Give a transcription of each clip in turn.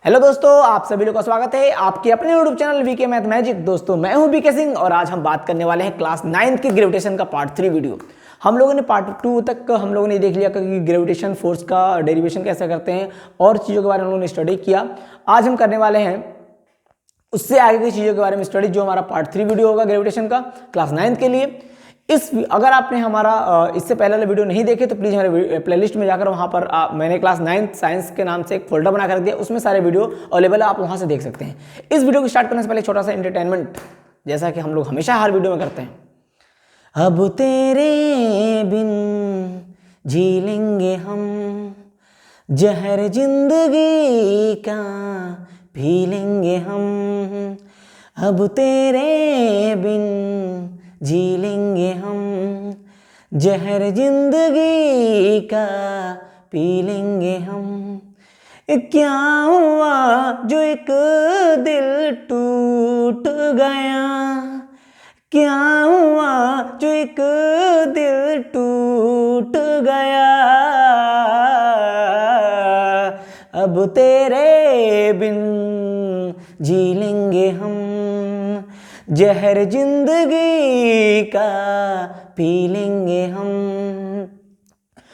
Hello दोस्तों, आप सभी लोगों का स्वागत है आपके अपने YouTube channel VK math magic. दोस्तों मैं हूं बीके सिंह और आज हम बात करने वाले हैं क्लास 9th की ग्रेविटेशन का पार्ट 3 वीडियो। हम लोगों ने पार्ट 2 तक हम लोगों ने देख लिया कि ग्रेविटेशन फोर्स का डेरिवेशन कैसे करते हैं और चीज़ों के बारे में हम लोगों ने स्टडी किया। आज हम करने वाले हैं उससे आगे की चीज़ों के बारे में स्टडी, जो हमारा पार्ट 3 वीडियो होगा ग्रेविटेशन का क्लास 9th के लिए। अगर आपने हमारा इससे पहले वाले वीडियो नहीं देखे तो प्लीज़ हमारे प्लेलिस्ट में जाकर वहाँ पर मैंने क्लास 9th साइंस के नाम से एक फोल्डर बना कर दिया, उसमें सारे वीडियो अवेलेबल है, आप वहाँ से देख सकते हैं। इस वीडियो को स्टार्ट करने से पहले छोटा सा एंटरटेनमेंट, जैसा कि हम लोग हमेशा हर वीडियो में करते हैं। अब तेरे बिन जी लेंगे हम, जहर जिंदगी का पी लेंगे हम। अब तेरे बिन जी लेंगे हम, जहर जिंदगी का पी लेंगे हम। क्या हुआ जो एक दिल टूट गया, क्या हुआ जो एक दिल टूट गया। अब तेरे बिन जी लेंगे हम, जहर जिंदगी का पी लेंगे हम।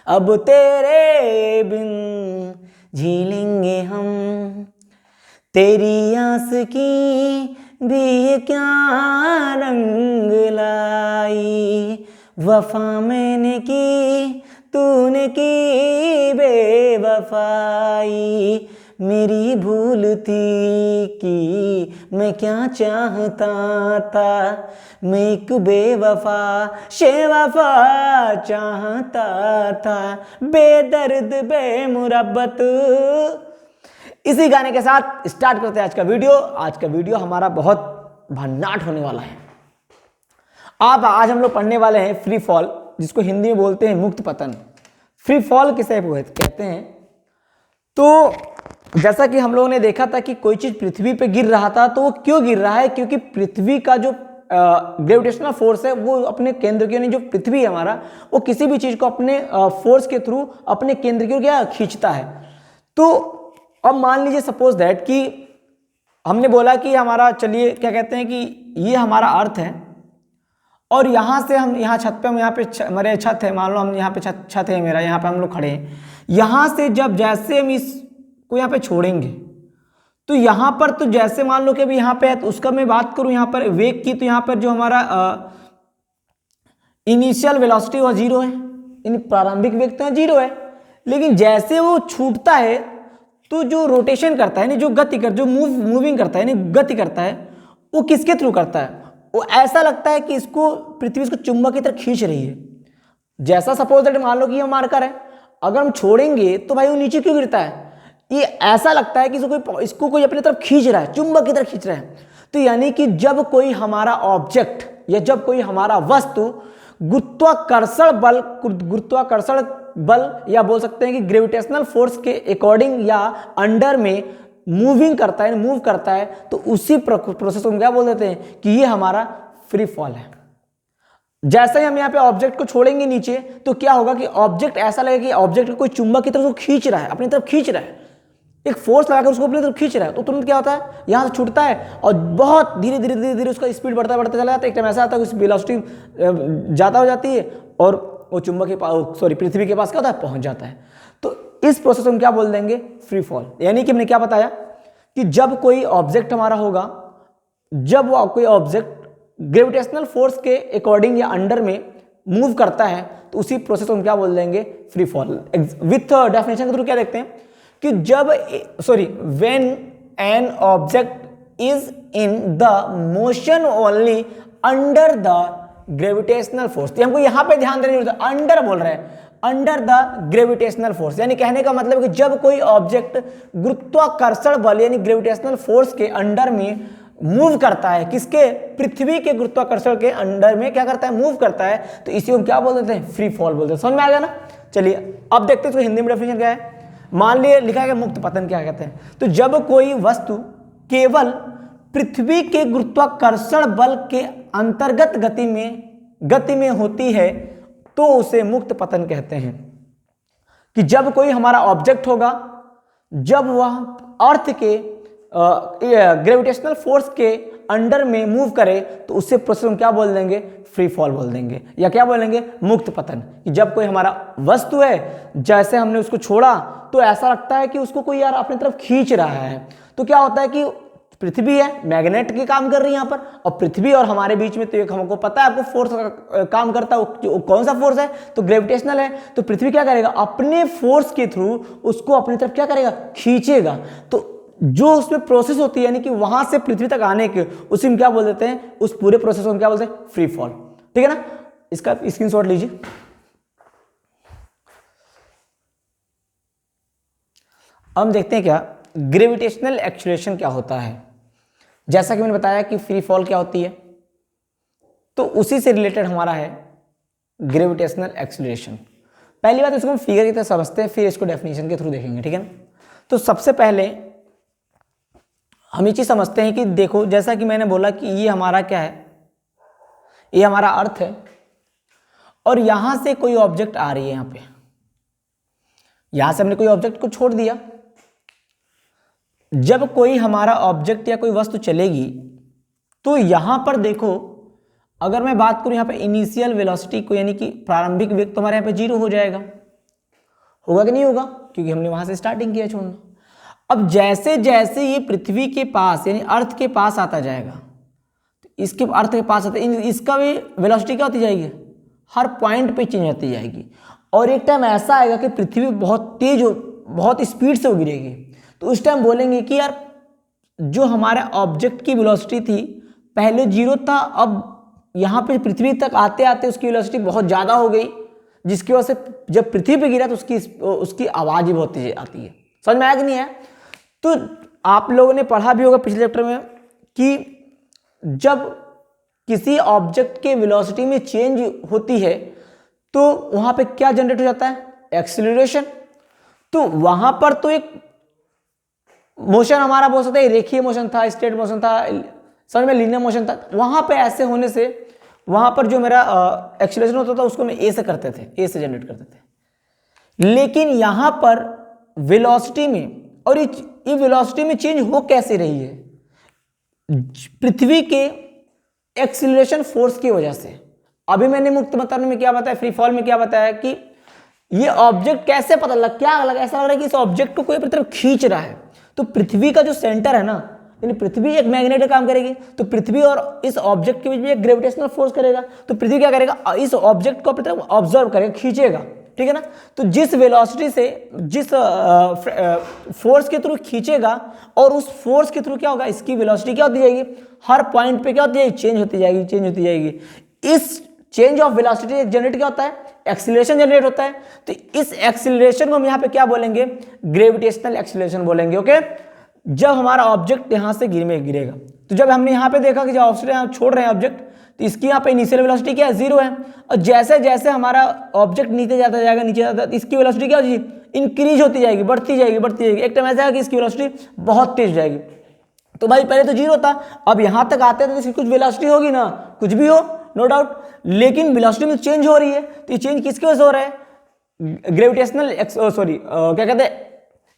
अब तेरे बिन जी लेंगे हम। तेरी आस की भी ये क्या रंग लाई, वफा मैंने की तूने की बेवफाई। मेरी भूल थी कि मैं क्या चाहता था, मैं एक बेवफा शेवफा चाहता था, बेदर्द बेमुरब्बत। इसी गाने के साथ स्टार्ट करते हैं आज का वीडियो। आज का वीडियो हमारा बहुत भन्नाट होने वाला है। आज हम लोग पढ़ने वाले हैं फ्री फॉल, जिसको हिंदी में बोलते हैं मुक्त पतन। फ्री फॉल किसे कहते हैं? तो जैसा कि हम लोगों ने देखा था कि कोई चीज पृथ्वी पे गिर रहा था, तो वो क्यों गिर रहा है? क्योंकि पृथ्वी का जो ग्रेविटेशनल फोर्स है वो अपने केंद्र की, जो पृथ्वी है हमारा, वो किसी भी चीज को अपने फोर्स के थ्रू अपने केंद्र की ओर क्या खींचता है। तो अब मान लीजिए सपोज दैट कि हमने बोला कि हमारा, चलिए क्या कहते हैं कि ये हमारा अर्थ है और यहाँ से हम यहाँ छत पे, हम यहाँ पे हमारे छत है, मान लो हम यहाँ पे छत है मेरा, यहाँ पे हम लोग खड़े हैं। यहाँ से जब जैसे हम इसको यहाँ पे छोड़ेंगे तो यहाँ पर, तो जैसे मान लो कि अभी यहाँ पे है, तो उसका मैं बात करूँ यहाँ पर वेग की, तो यहाँ पर जो हमारा इनिशियल वेलोसिटी वो 0 है, यानी प्रारंभिक वेग तो 0 है। लेकिन जैसे वो छूटता है तो जो रोटेशन करता है, जो गति कर, जो मूविंग करता है, गति करता है, वो किसके थ्रू करता है? वो ऐसा लगता है कि इसको पृथ्वी इसको चुंबक की तरफ खींच रही है। जैसा सपोज दैट मान लो कि ये मार्कर है, अगर हम छोड़ेंगे तो भाई वो नीचे क्यों गिरता है? ये ऐसा लगता है कि इसको कोई अपनी तरफ खींच रहा है, चुंबक की तरफ खींच रहा है। तो यानी कि जब कोई हमारा ऑब्जेक्ट या जब कोई हमारा वस्तु गुरुत्वाकर्षण बल या बोल सकते हैं कि ग्रेविटेशनल फोर्स के अकॉर्डिंग या अंडर में मूव करता है, तो उसी प्रोसेस को हम क्या बोल देते हैं कि ये हमारा फ्री फॉल है। जैसे ही हम यहाँ पे ऑब्जेक्ट को छोड़ेंगे नीचे, तो क्या होगा कि ऑब्जेक्ट ऐसा लगेगा कि ऑब्जेक्ट को कोई चुंबक की तरफ उसको खींच रहा है, अपनी तरफ खींच रहा है, एक फोर्स लगाकर उसको अपनी तरफ खींच रहा है। तो तुरंत क्या होता है, यहाँ से छूटता है और बहुत धीरे धीरे उसका स्पीड बढ़ता चला जाता है। एक टाइम ऐसा आता है कि वेलोसिटी ज़्यादा हो जाती है और वो चुंबक के पास, पृथ्वी के पास क्या होता है, पहुंच जाता है। तो इस प्रोसेस को हम क्या बोल देंगे, फ्री फॉल। यानी कि हमने क्या बताया कि जब कोई ऑब्जेक्ट हमारा होगा, जब वो कोई ऑब्जेक्ट ग्रेविटेशनल फोर्स के अकॉर्डिंग या अंडर में मूव करता है, तो उसी प्रोसेस को हम क्या बोल देंगे, फ्री फॉल। विथ डेफिनेशन के थ्रू क्या देखते हैं कि when an object is in the motion only under the gravitational force. तो हमको यहां पे ध्यान देने की जरूरत है, अंडर बोल रहे हैं, अंडर द ग्रेविटेशनल फोर्स। यानी कहने का मतलब है कि जब कोई ऑब्जेक्ट गुरुत्वाकर्षण बल यानी ग्रेविटेशनल फोर्स के अंडर में मूव करता है, किसके, पृथ्वी के गुरुत्वाकर्षण के अंडर में क्या करता है, मूव करता है, तो इसी को हम क्या बोल देते हैं, फ्री फॉल बोलते हैं। समझ में आ गया ना? चलिए अब देखते हैं इसको हिंदी में डेफिनेशन क्या है। मान लिए लिखा है मुक्त पतन क्या कहते हैं। तो जब कोई वस्तु केवल पृथ्वी के गुरुत्वाकर्षण बल के अंतर्गत गति में होती है तो उसे मुक्त पतन कहते हैं। कि जब कोई हमारा ऑब्जेक्ट होगा जब वह अर्थ के ग्रेविटेशनल फोर्स के अंडर में मूव करे तो उससे प्रोसेस हम क्या बोल देंगे, फ्री फॉल बोल देंगे, या क्या बोलेंगे, मुक्त पतन। कि जब कोई हमारा वस्तु है, जैसे हमने उसको छोड़ा तो ऐसा लगता है कि उसको कोई यार अपनी तरफ खींच रहा है, तो क्या होता है कि पृथ्वी है, मैग्नेट की काम कर रही है यहाँ पर, और पृथ्वी और हमारे बीच में तो एक हमको पता है, आपको फोर्स काम करता है, कौन सा फोर्स है, तो ग्रेविटेशनल है। तो पृथ्वी क्या करेगा, अपने फोर्स के थ्रू उसको अपनी तरफ क्या करेगा, खींचेगा। तो जो उसमें प्रोसेस होती है, यानी कि वहां से पृथ्वी तक आने के, उसी में क्या बोल देते हैं, उस पूरे प्रोसेस को हम क्या बोलते हैं, फ्री फॉल। ठीक है ना, इसका स्क्रीनशॉट लीजिए। हम देखते हैं क्या ग्रेविटेशनल एक्सीलरेशन क्या होता है। जैसा कि मैंने बताया कि फ्री फॉल क्या होती है, तो उसी से रिलेटेड हमारा है ग्रेविटेशनल एक्सीलरेशन। पहली बात इसको हम फिगर की तरह समझते हैं, फिर इसको डेफिनेशन के थ्रू देखेंगे। ठीक है ना, तो सबसे पहले हम ये चीज समझते हैं कि देखो, जैसा कि मैंने बोला कि ये हमारा क्या है, ये हमारा अर्थ है, और यहां से कोई ऑब्जेक्ट आ रही है, यहां पे यहां से हमने कोई ऑब्जेक्ट को छोड़ दिया। जब कोई हमारा ऑब्जेक्ट या कोई वस्तु चलेगी तो यहां पर देखो, अगर मैं बात करूं यहां पे इनिशियल वेलोसिटी को, यानी कि प्रारंभिक वेग, तो हमारे यहां पे 0 हो जाएगा। होगा कि नहीं होगा, क्योंकि हमने वहां से स्टार्टिंग किया छोड़ना। अब जैसे जैसे ये पृथ्वी के पास यानी अर्थ के पास आता जाएगा, तो इसके अर्थ के पास आता, इसका भी वेलोसिटी क्या होती जाएगी, हर पॉइंट पे चेंज होती जाएगी। और एक टाइम ऐसा आएगा कि पृथ्वी बहुत तेज हो, बहुत स्पीड से वो गिरेगी, तो उस टाइम बोलेंगे कि यार जो हमारे ऑब्जेक्ट की वेलोसिटी थी पहले 0 था, अब यहाँ पे पृथ्वी तक आते आते उसकी वेलोसिटी बहुत ज़्यादा हो गई, जिसकी वजह से जब पृथ्वी पे गिरा तो उसकी आवाज़ ही बहुत तेज आती है। समझ में आया कि नहीं है? तो आप लोगों ने पढ़ा भी होगा पिछले चैप्टर में कि जब किसी ऑब्जेक्ट के वेलोसिटी में चेंज होती है तो वहाँ पे क्या जनरेट हो जाता है, एक्सीलरेशन। तो वहाँ पर तो एक मोशन हमारा बोल सकते हैं रेखीय मोशन था, स्ट्रेट मोशन था, समझ में लीनियर मोशन था। वहाँ पे ऐसे होने से वहाँ पर जो मेरा एक्सीलरेशन होता था उसको मैं ए से करते थे, ए से जनरेट करते थे। लेकिन यहाँ पर वेलोसिटी में, और ये वेलोसिटी में चेंज हो कैसे रही है, पृथ्वी के एक्सीलरेशन फोर्स की वजह से। अभी मैंने मुक्त पतन में क्या बताया, फ्री फॉल में क्या बताया कि ये ऑब्जेक्ट कैसे पता लग, क्या लगा, ऐसा लग रहा है कि इस ऑब्जेक्ट को कोई अपनी तरफ खींच रहा है। तो पृथ्वी का जो सेंटर है ना, यानी पृथ्वी एक मैग्नेट का काम करेगी, तो पृथ्वी और इस ऑब्जेक्ट के बीच में एक ग्रेविटेशनल फोर्स करेगा, तो पृथ्वी क्या करेगा, इस ऑब्जेक्ट को अपनी तरफ ऑब्जर्व करेगा, खींचेगा। ठीक है ना, तो जिस वेलोसिटी से, जिस फोर्स के थ्रू खींचेगा, और उस फोर्स के थ्रू क्या होगा, इसकी वेलोसिटी क्या होती जाएगी, हर पॉइंट पे क्या होती जाएगी, चेंज होती जाएगी, चेंज होती जाएगी। इस चेंज ऑफ वेलोसिटी जनरेट क्या होता है, एक्सीलरेशन जनरेट होता है। तो इस एक्सीलरेशन को हम यहाँ पे क्या बोलेंगे, ग्रेविटेशनल एक्सीलरेशन बोलेंगे। ओके, जब हमारा ऑब्जेक्ट यहाँ से गिरेगा, तो जब हमने यहाँ पे देखा कि जब ऑब्जेक्ट यहाँ छोड़ रहे हैं ऑब्जेक्ट, तो इसकी यहाँ पे इनिशियल वेलोसिटी क्या है, 0 है। और जैसे जैसे हमारा ऑब्जेक्ट नीचे जाता जाएगा, नीचे जाता, इसकी वेलोसिटी क्या हो जाएगी, इंक्रीज होती जाएगी, बढ़ती जाएगी, बढ़ती जाएगी। एक टाइम ऐसा है कि इसकी वेलोसिटी बहुत तेज जाएगी। तो भाई पहले तो 0 था, अब यहाँ तक आते हैं तो इसकी कुछ वेलोसिटी होगी ना, कुछ भी हो, नो डाउट, लेकिन वेलोसिटी में चेंज हो रही है। तो ये चेंज किसकी वजह से हो रहा है, ग्रेविटेशनल क्या कहते हैं,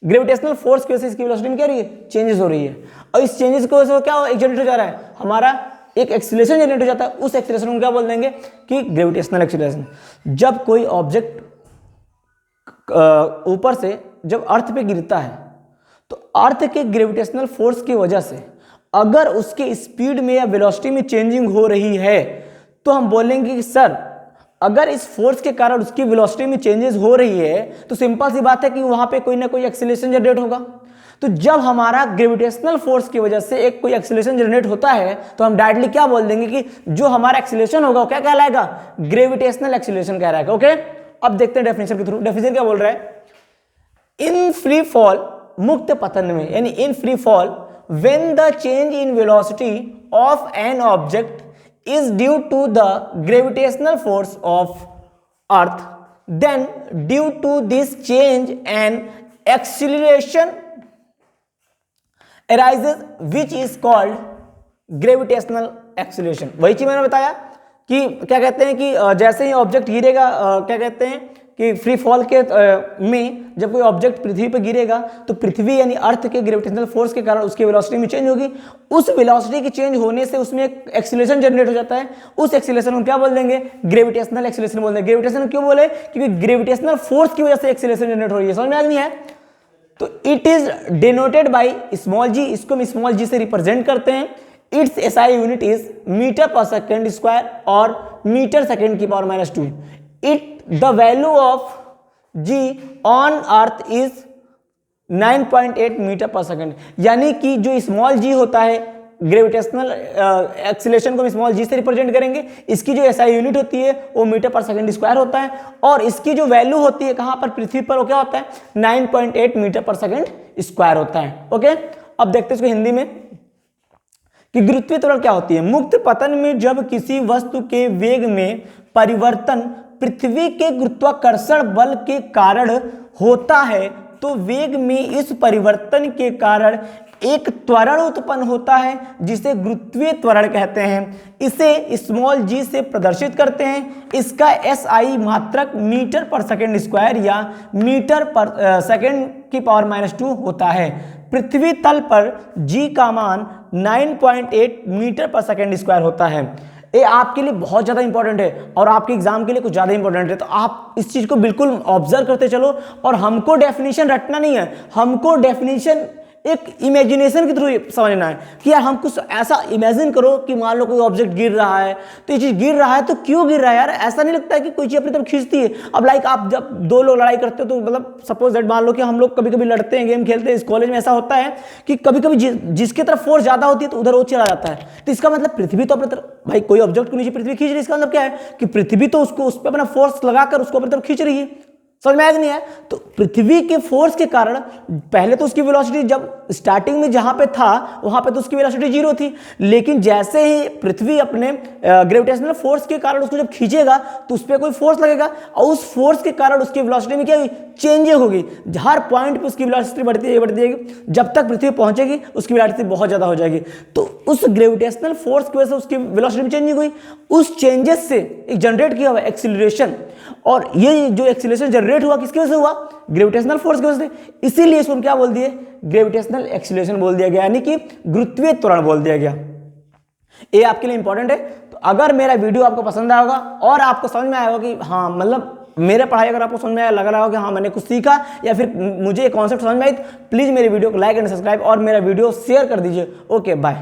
ग्रेविटेशनल फोर्स की वजह से इसकी वेलोसिटी में क्या हो रही है, चेंजेस हो रही है। और इस चेंजेस की वजह से क्या एक जनरेट हो जा रहा है, हमारा एक एक्सीलरेशन जनरेट हो जाता है। उस एक्सीलरेशन को क्या बोल देंगे कि ग्रेविटेशनल एक्सीलरेशन। जब कोई ऑब्जेक्ट ऊपर से जब अर्थ पे गिरता है, तो अर्थ के ग्रेविटेशनल फोर्स की वजह से अगर उसके स्पीड में या वेलोसिटी में चेंजिंग हो रही है, तो हम बोलेंगे कि सर अगर इस फोर्स के कारण उसकी वेलोसिटी में चेंजेस हो रही है, तो सिंपल सी बात है कि वहां पे कोई ना कोई एक्सीलरेशन जनरेट होगा। तो जब हमारा ग्रेविटेशनल फोर्स की वजह से एक कोई एक्सीलरेशन जनरेट होता है, तो हम डायरेक्टली क्या बोल देंगे कि जो हमारा एक्सीलरेशन होगा वो क्या कहलाएगा, ग्रेविटेशनल एक्सीलरेशन कहलाएगा। ओके, अब देखते हैं डेफिनेशन के थ्रू। डेफिनेशन क्या बोल रहा है, इन फ्री फॉल, मुक्त पतन में, यानी in free fall, when the change in velocity of an object is due to the gravitational force of earth, then due to this change an acceleration arises which is called gravitational acceleration। वही चीज मैंने बताया कि क्या कहते हैं कि जैसे ही ऑब्जेक्ट गिरेगा, क्या कहते हैं कि फ्री फॉल के में जब कोई ऑब्जेक्ट पृथ्वी पर गिरेगा तो पृथ्वी यानी अर्थ के ग्रेविटेशनल फोर्स के कारण उसकी वेलोसिटी में चेंज होगी। उस वेलोसिटी के चेंज होने से उसमें एक एक्सीलरेशन जनरेट हो जाता है। उस एक्सीलरेशन को क्या बोल देंगे? ग्रेविटेशनल एक्सीलरेशन बोल देंगे। ग्रेविटेशन क्यों बोले? क्योंकि ग्रेविटेशनल फोर्स की वजह से एक्सीलरेशन जनरेट हो रही है। समझ में आ नहीं है? तो it is denoted by small G, इसको हम स्मॉल जी से रिप्रेजेंट करते हैं। It's SI unit is metre per second square और मीटर सेकेंड की power -2। It the value of G on earth is 9.8 metre per second, यानी कि जो स्मॉल जी होता है ग्रेविटेशनल एक्सीलरेशन को हम स्मॉल जी से रिप्रेजेंट करेंगे। इसकी जो एसआई यूनिट होती है वो मीटर पर सेकेंड स्क्वायर होता है और इसकी जो वैल्यू होती है कहां पर? पृथ्वी पर, वो क्या होता है? 9.8 मीटर पर सेकेंड स्क्वायर होता है। ओके, अब देखते हैं इसको हिंदी में कि गुरुत्वीय त्वरण क्या होती है। मुक्त पतन में जब किसी वस्तु के वेग में परिवर्तन पृथ्वी के गुरुत्वाकर्षण बल के कारण होता है तो वेग में इस परिवर्तन के कारण एक त्वरण उत्पन्न होता है जिसे गुरुत्वीय त्वरण कहते हैं। इसे स्मॉल जी से प्रदर्शित करते हैं। इसका एसआई मात्रक मीटर पर सेकेंड स्क्वायर या मीटर पर सेकेंड की पावर -2 होता है। पृथ्वी तल पर जी का मान 9.8 मीटर पर सेकेंड स्क्वायर होता है। ये आपके लिए बहुत ज़्यादा इंपॉर्टेंट है और आपके एग्जाम के लिए कुछ ज़्यादा इंपॉर्टेंट है, तो आप इस चीज़ को बिल्कुल ऑब्जर्व करते चलो। और हमको डेफिनेशन रटना नहीं है, हमको डेफिनेशन एक इमेजिनेशन के थ्रू समझना है कि यार हम कुछ ऐसा इमेजिन करो कि मान लो कोई ऑब्जेक्ट गिर रहा है, तो ये चीज़ गिर रहा है तो क्यों गिर रहा है यार? ऐसा नहीं लगता है कि कोई चीज़ अपनी तरफ खींचती है। अब लाइक आप जब दो लोग लड़ाई करते हो तो मतलब सपोज दैट मान लो कि हम लोग कभी कभी लड़ते हैं, गेम खेलते हैं, इस कॉलेज में ऐसा होता है कि कभी कभी जिसके तरफ फोर्स ज़्यादा होती है तो उधर वो चला जाता है। तो इसका मतलब पृथ्वी तो अपनी तरफ, भाई कोई ऑब्जेक्ट को नीचे पृथ्वी खींच रही है, इसका मतलब क्या है कि पृथ्वी तो उसको उस पर अपना फोर्स लगाकर उसको अपनी तरफ खींच रही है। समझ में आया नहीं है? तो पृथ्वी के फोर्स के कारण पहले तो उसकी वेलोसिटी जब स्टार्टिंग में जहां पे था वहां पे तो उसकी वेलोसिटी 0 थी, लेकिन जैसे ही पृथ्वी अपने ग्रेविटेशनल फोर्स के कारण उसको जब खींचेगा तो उस पर कोई फोर्स लगेगा और उस फोर्स के कारण उसकी वेलोसिटी में क्या हुई? चेंज होगी। हर पॉइंट पे उसकी वेलोसिटी बढ़ती जाएगी, जब तक पृथ्वी पहुंचेगी उसकी वेलोसिटी बहुत ज्यादा हो जाएगी। तो उस ग्रेविटेशनल फोर्स की वजह से उसकी वेलोसिटी में चेंज हुई। उस चेंजेस से एक जनरेट किया हुआ एक्सीलरेशन, और ये जो एक्सीलरेशन जनरेट हुआ किसकी वजह से हुआ? ग्रेविटेशनल फोर्स की वजह से। इसीलिए इसको क्या बोल दिए? ग्रेविटेशनल एक्सीलरेशन बोल दिया गया, यानी कि गुरुत्वीय त्वरण बोल दिया गया। ये आपके लिए इंपॉर्टेंट है। तो अगर मेरा वीडियो आपको पसंद आया होगा और आपको समझ में आया होगा कि हाँ मतलब मेरे पढ़ाई अगर आपको समझ में आया, लग रहा हो कि हाँ मैंने कुछ सीखा या फिर मुझे ये कॉन्सेप्ट समझ में आई, तो प्लीज़ मेरे वीडियो को लाइक एंड सब्सक्राइब और मेरा वीडियो शेयर कर दीजिए। Okay bye.